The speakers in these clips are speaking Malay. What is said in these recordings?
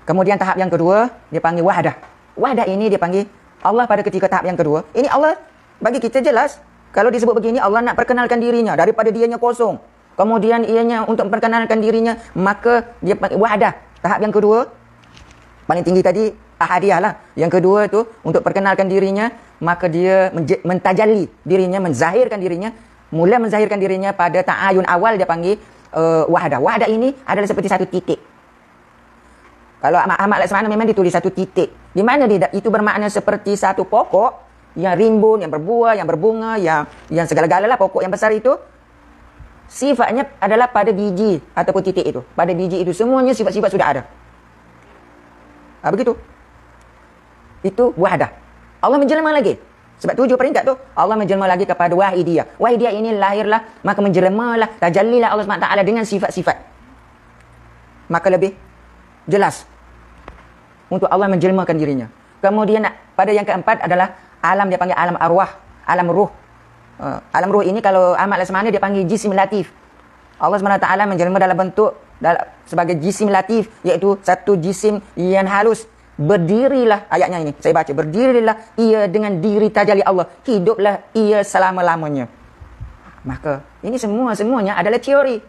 Kemudian tahap yang kedua dia panggil wahdah. Wahdah ini dia panggil Allah pada ketika tahap yang kedua. Ini Allah bagi kita jelas. Kalau disebut begini, Allah nak perkenalkan dirinya daripada dianya kosong. Kemudian ianya untuk memperkenalkan dirinya, maka dia panggil wahdah. Tahap yang kedua, paling tinggi tadi ahadiyah lah. Yang kedua tu untuk perkenalkan dirinya, maka dia mentajalli dirinya, menzahirkan dirinya. Mula menzahirkan dirinya pada ta'ayun awal dia panggil wahdah. Wahdah ini adalah seperti satu titik. Kalau Ahmad Laksmana memang ditulis satu titik. Di mana dia itu bermakna seperti satu pokok yang rimbun, yang berbuah, yang berbunga, yang segala-gala lah pokok yang besar itu. Sifatnya adalah pada biji ataupun titik itu. Pada biji itu semuanya sifat-sifat sudah ada. Begitu. Itu wahdah. Allah menjelma lagi. Sebab 7 peringkat tu Allah menjelma lagi kepada wahidiyah. Wahidiyah ini lahirlah, maka menjelmalah, tajallilah Allah SWT dengan sifat-sifat. Maka lebih jelas untuk Allah menjelmakan dirinya. Kemudian pada yang keempat adalah alam, dia panggil alam arwah, alam ruh. Alam ruh ini kalau Ahmad Laksmana dia panggil jisim latif. Allah SWT menjelma dalam bentuk sebagai jisim latif, iaitu satu jisim yang halus. Berdirilah, ayatnya ini saya baca, berdirilah ia dengan diri tajalli Allah, hiduplah ia selama-lamanya. Maka ini semuanya adalah teori.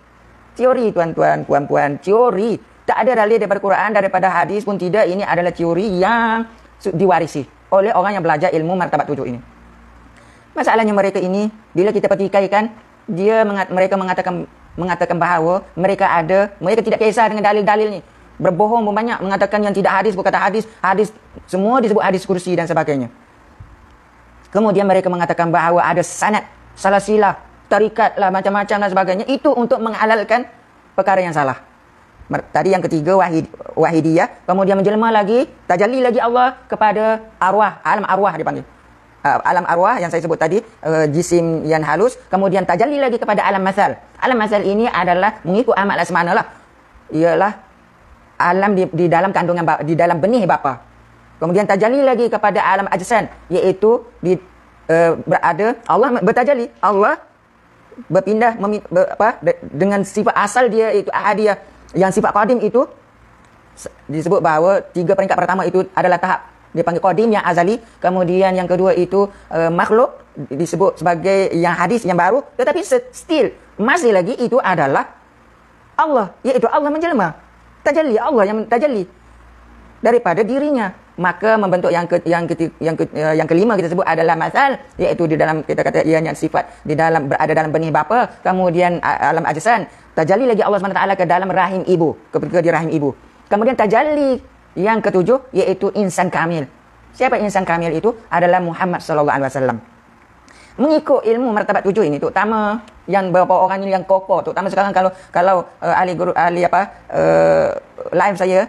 Teori tuan-tuan, puan-puan, teori. Tak ada dalil daripada Quran, daripada hadis pun tidak. Ini adalah teori yang diwarisi oleh orang yang belajar ilmu martabat 7 ini. Masalahnya mereka ini, bila kita petikaikan, mereka mengatakan bahawa mereka tidak kisah dengan dalil-dalil ni. Berbohong banyak, mengatakan yang tidak hadis, berkata hadis, semua disebut hadis kursi dan sebagainya. Kemudian mereka mengatakan bahawa ada sanad, salasilah, tarikat lah, macam-macam dan sebagainya. Itu untuk menghalalkan perkara yang salah. Tadi yang ketiga, wahidiyah. Kemudian menjelma lagi, tajalli lagi Allah kepada arwah, alam arwah dipanggil. Alam arwah yang saya sebut tadi, jisim yang halus. Kemudian tajalli lagi kepada alam masal. Alam masal ini adalah mengikut Ahmad Laksmana lah. Ialah alam di dalam kandungan di dalam benih bapa. Kemudian tajalli lagi kepada alam ajsan, iaitu berada Allah bertajalli, Allah berpindah dengan sifat asal dia itu ahadiyah. Yang sifat qadim itu disebut bahawa 3 peringkat pertama itu adalah tahap dia panggil qadim yang azali. Kemudian yang kedua itu makhluk disebut sebagai yang hadis yang baru, tetapi still masih lagi itu adalah Allah, iaitu Allah menjelma. Tajalli, Allah yang tajalli daripada dirinya. Maka membentuk yang kelima kita sebut adalah masal, iaitu di dalam kita kata ianya sifat berada dalam benih bapa. Kemudian alam ajsan, tajalli lagi Allah SWT ke dalam rahim ibu, ketika di rahim ibu. Kemudian tajalli yang ketujuh iaitu insan kamil. Siapa insan kamil itu? Adalah Muhammad SAW. Mengikut ilmu martabat 7 ini, terutama yang beberapa orang ini yang kokoh, terutama sekarang kalau live saya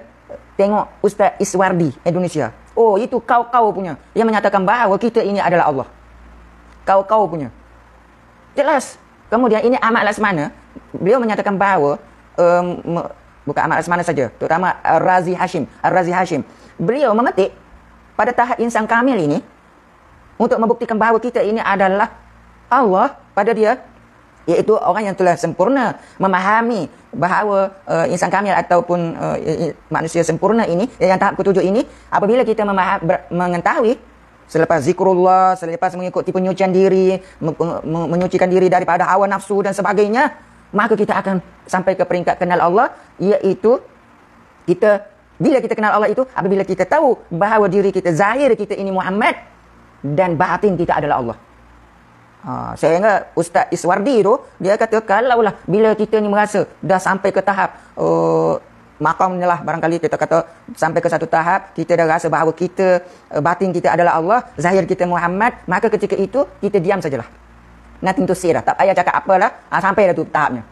tengok Ustaz Iswardi Indonesia. Oh, itu kau punya yang menyatakan bahawa kita ini adalah Allah. Kau punya. Jelas. Kemudian ini Ahmad Laksmana, beliau menyatakan bahawa bukan Ahmad Laksmana saja, terutama Ar-Razi Hashim. Beliau memetik pada tahap insan kamil ini untuk membuktikan bahawa kita ini adalah Allah pada dia, iaitu orang yang telah sempurna memahami bahawa insan kamil ataupun manusia sempurna ini, yang tahap ketujuh ini, apabila kita mengetahui selepas zikrullah, selepas mengikuti penyucian diri, menyucikan diri daripada hawa nafsu dan sebagainya, maka kita akan sampai ke peringkat kenal Allah, iaitu bila kita kenal Allah itu, apabila kita tahu bahawa diri kita, zahir kita ini Muhammad dan batin kita adalah Allah. Saya ingat Ustaz Iswardi tu, dia kata kalaulah bila kita ni merasa dah sampai ke tahap makamnya lah, barangkali kita kata sampai ke satu tahap kita dah rasa bahawa kita batin kita adalah Allah, zahir kita Muhammad, maka ketika itu kita diam sajalah. Nothing to say dah, tak payah cakap apalah, sampai dah tu tahapnya.